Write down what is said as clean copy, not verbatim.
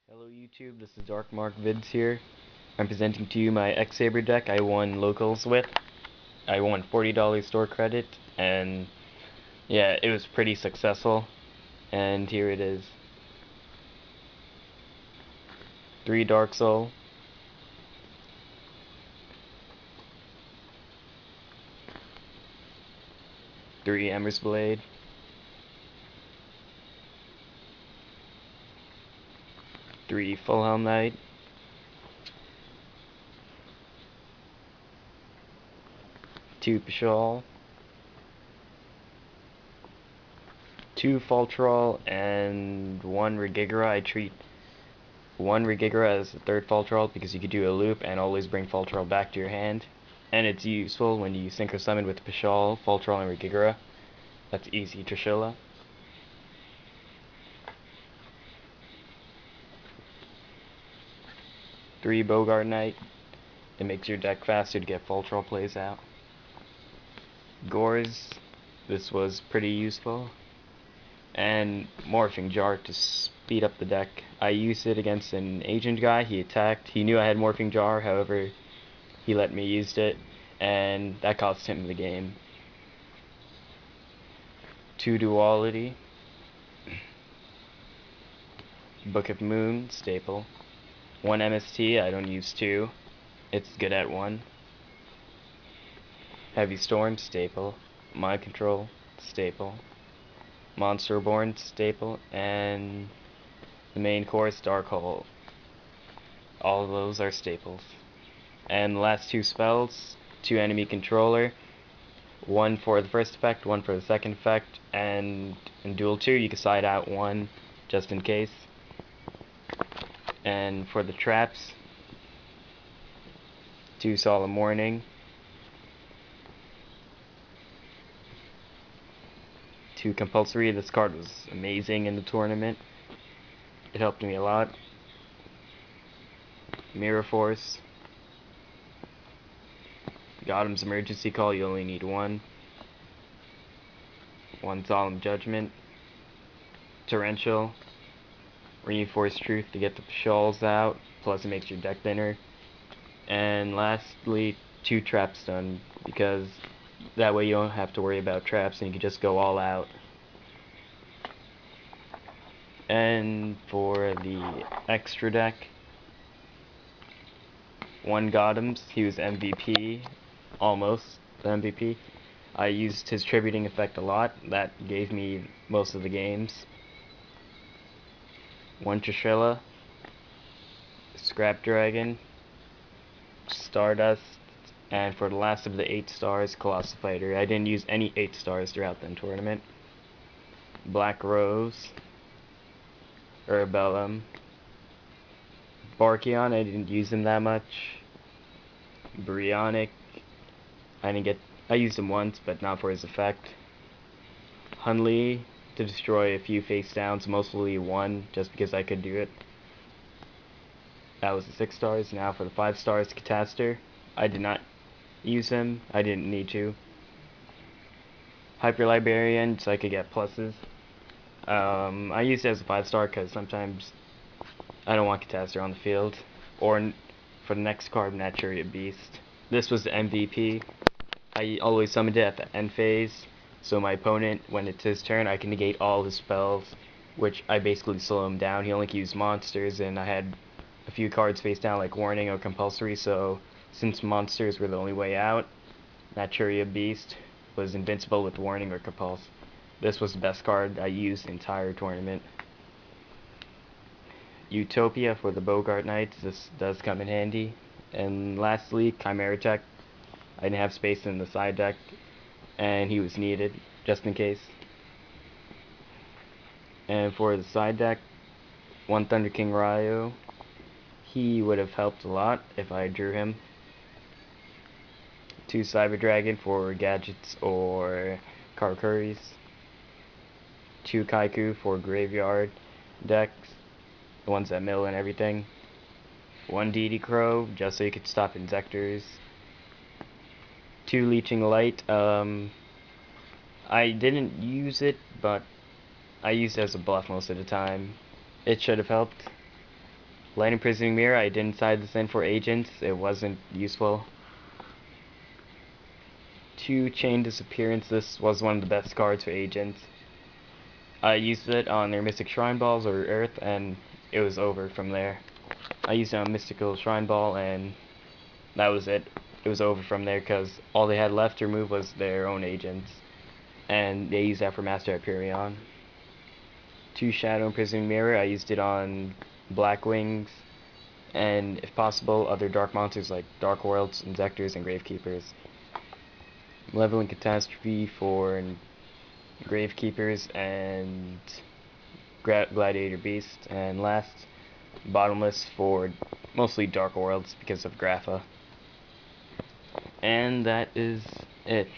Hello YouTube, this is Dark Mark Vids here. I'm presenting to you my X-Saber deck I won locals with. I won $40 store credit, and yeah, it was pretty successful. And here it is. 3 darksoul, 3 emmersblade, 3 fulhelmknight, 2 pashuul, 2 faultroll, and 1 ragigura. I treat 1 ragigura as the third faultroll because you could do a loop and always bring faultroll back to your hand. And it's useful when you synchro summon with pashuul, faultroll, and ragigura. That's easy trishula. 3 boggart knight. It makes your deck faster to get faultroll plays out. Gorz. This was pretty useful. And morphing jar to speed up the deck. I used it against an agent guy. He attacked. He knew I had morphing jar, however, he let me use it, and that cost him the game. 2 duality. Book of Moon, staple. 1 MST, I don't use 2. It's good at 1. Heavy Storm, staple. Mind Control, staple. Monster Reborn, staple. And the main course, darksoul. All of those are staples. And the last 2 spells, 2 enemy controller. 1 for the first effect, 1 for the second effect. And in duel 2, you can side out 1 just in case. And for the traps, 2 solemn warning, 2 compulsory. This card was amazing in the tournament. It helped me a lot. Mirror force, gottoms emergency call. You only need 1. 1 solemn judgment, torrential, reinforced truth to get the shawls out. Plus it makes your deck thinner. And lastly, 2 traps done, because that way you don't have to worry about traps and you can just go all out. And for the extra deck, 1 gottoms. He was MVP, almost the MVP. I used his tributing effect a lot. That gave me most of the games. 1 trishula, scrap dragon, stardust, and for the last of the 8 stars, colossal fighter. I didn't use any 8 stars throughout the tournament. Black rose, urbellum, barkion. I didn't use him that much. Brionic. I used him once, but not for his effect. Hunley to destroy a few face downs, mostly 1, just because I could do it. That was the 6 stars. Now for the 5 stars, Catastor. I did not use him. I didn't need to. Hyper Librarian, so I could get pluses. I used it as a 5 star because sometimes I don't want Catastor on the field. Or for the next card, Naturia Beast. This was the MVP. I always summoned it at the end phase, so my opponent, when it's his turn, I can negate all his spells, which I basically slow him down. He only can use monsters, and I had a few cards face down like warning or compulsory, so since monsters were the only way out, Naturia Beast was invincible with warning or compulse. This was the best card I used the entire tournament. Utopia for the boggart knights. This does come in handy. And lastly, Chimera Tech. I didn't have space in the side deck, and he was needed, just in case. And for the side deck, 1 Thunder King Ryo. He would have helped a lot if I drew him. 2 Cyber Dragon for gadgets or Karakuris. 2 Kaiku for graveyard decks, the ones that mill and everything. 1 DD Crow, just so you could stop Inzectors. 2 Leeching Light. I didn't use it, but I used it as a bluff most of the time. It should have helped. Light Imprisoning Mirror, I didn't side this in for agents, it wasn't useful. 2 Chain Disappearance, this was one of the best cards for agents. I used it on their Mystic Shrine Balls or Earth, and it was over from there. I used it on Mystical Shrine Ball, and that was it. It was over from there, because all they had left to remove was their own agents. And they used that for Master Hyperion. 2 Shadow Imprisoning Mirror, I used it on Black Wings, and if possible, other dark monsters like Dark Worlds, Inzectors, and Gravekeepers. Malevolent Catastrophe for Gravekeepers and Gladiator Beast, and last, Bottomless for mostly Dark Worlds because of Grapha. And that is it.